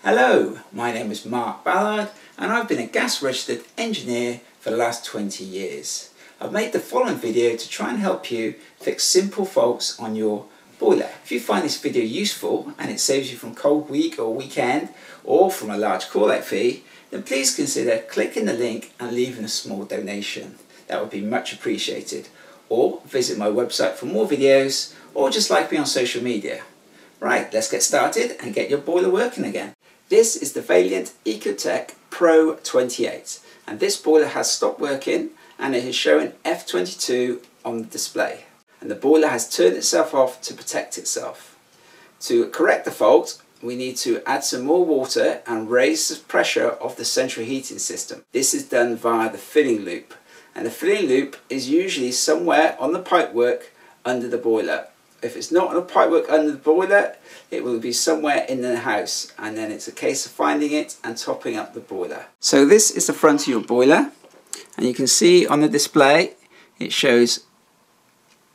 Hello, my name is Mark Ballard and I've been a gas registered engineer for the last 20 years. I've made the following video to try and help you fix simple faults on your boiler. If you find this video useful and it saves you from cold week or weekend or from a large call out fee, then please consider clicking the link and leaving a small donation. That would be much appreciated. Or visit my website for more videos, or just like me on social media. Right, let's get started and get your boiler working again. This is the Vaillant ecoTEC Pro 28, and this boiler has stopped working and it is showing F22 on the display. And the boiler has turned itself off to protect itself. To correct the fault, we need to add some more water and raise the pressure of the central heating system. This is done via the filling loop, and the filling loop is usually somewhere on the pipework under the boiler. If it's not on the pipework under the boiler, it will be somewhere in the house, and then it's a case of finding it and topping up the boiler. So this is the front of your boiler, and you can see on the display it shows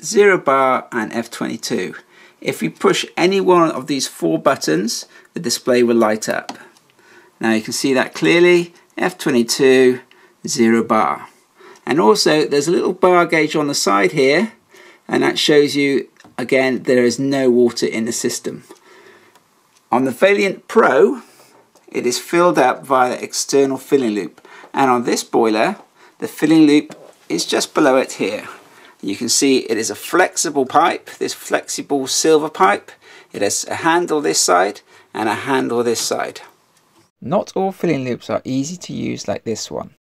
0 bar and F22. If we push any one of these 4 buttons, the display will light up. Now you can see that clearly, F22, 0 bar. And also there's a little bar gauge on the side here, and that shows you again there is no water in the system. On the Vaillant Pro, it is filled up via the external filling loop, and on this boiler the filling loop is just below it here. You can see it is a flexible pipe, this flexible silver pipe. It has a handle this side and a handle this side. Not all filling loops are easy to use like this one.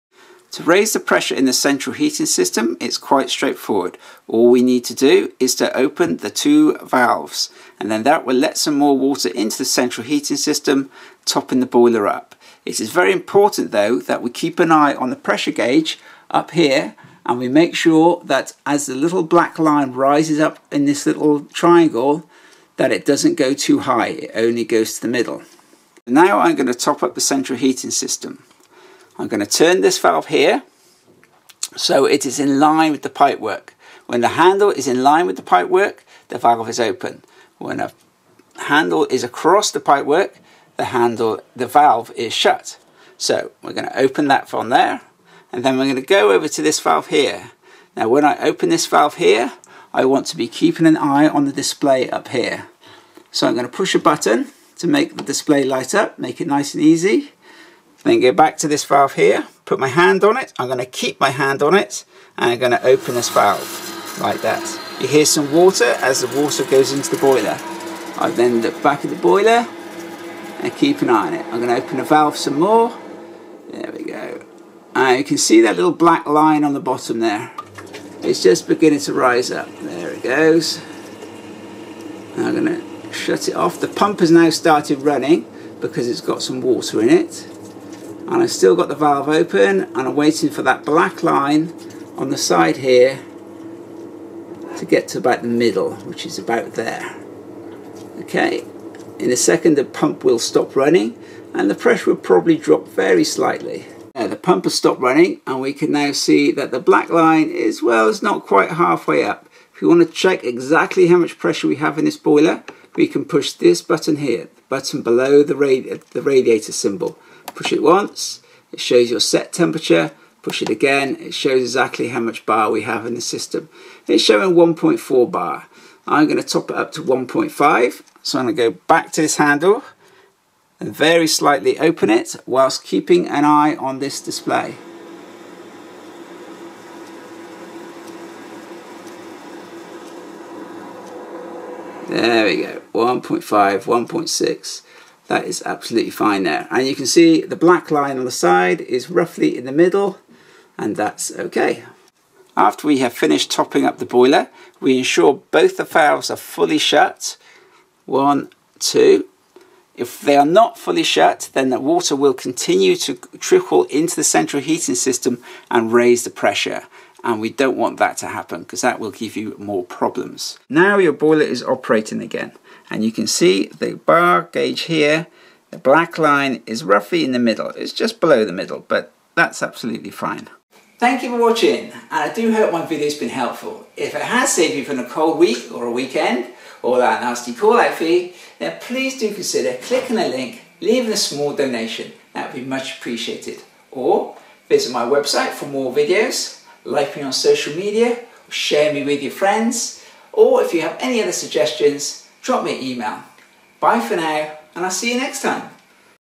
To raise the pressure in the central heating system, it's quite straightforward. All we need to do is to open the 2 valves, and then that will let some more water into the central heating system, topping the boiler up. It is very important though that we keep an eye on the pressure gauge up here, and we make sure that as the little black line rises up in this little triangle, that it doesn't go too high, it only goes to the middle. Now I'm going to top up the central heating system. I'm going to turn this valve here so it is in line with the pipework. When the handle is in line with the pipework, the valve is open. When a handle is across the pipework, the valve is shut. So we're going to open that from there, and then we're going to go over to this valve here. Now when I open this valve here, I want to be keeping an eye on the display up here. So I'm going to push a button to make the display light up, make it nice and easy. Then go back to this valve here, put my hand on it. I'm going to keep my hand on it, and I'm going to open this valve like that. You hear some water as the water goes into the boiler. I then look back at the boiler and keep an eye on it. I'm going to open the valve some more. There we go. And you can see that little black line on the bottom there. It's just beginning to rise up. There it goes. I'm going to shut it off. The pump has now started running because it's got some water in it. And I've still got the valve open, and I'm waiting for that black line on the side here to get to about the middle, which is about there. Okay, in a second the pump will stop running and the pressure will probably drop very slightly. The pump has stopped running, and we can now see that the black line is, well, it's not quite halfway up. If you want to check exactly how much pressure we have in this boiler, we can push this button here, the button below the radiator symbol. Push it once, it shows your set temperature. Push it again, it shows exactly how much bar we have in the system. It's showing 1.4 bar. I'm going to top it up to 1.5. So I'm going to go back to this handle and very slightly open it whilst keeping an eye on this display. There we go, 1.5, 1.6. That is absolutely fine there. And you can see the black line on the side is roughly in the middle, and that's okay. After we have finished topping up the boiler, we ensure both the valves are fully shut. 1, 2. If they are not fully shut, then the water will continue to trickle into the central heating system and raise the pressure. And we don't want that to happen, because that will give you more problems. Now your boiler is operating again. And you can see the bar gauge here, the black line is roughly in the middle. It's just below the middle, but that's absolutely fine. Thank you for watching, and I do hope my video's been helpful. If it has saved you from a cold week or a weekend, or that nasty call out fee, then please do consider clicking the link leaving a small donation. That would be much appreciated. Or visit my website for more videos, like me on social media, or share me with your friends, or if you have any other suggestions, drop me an email. Bye for now, and I'll see you next time.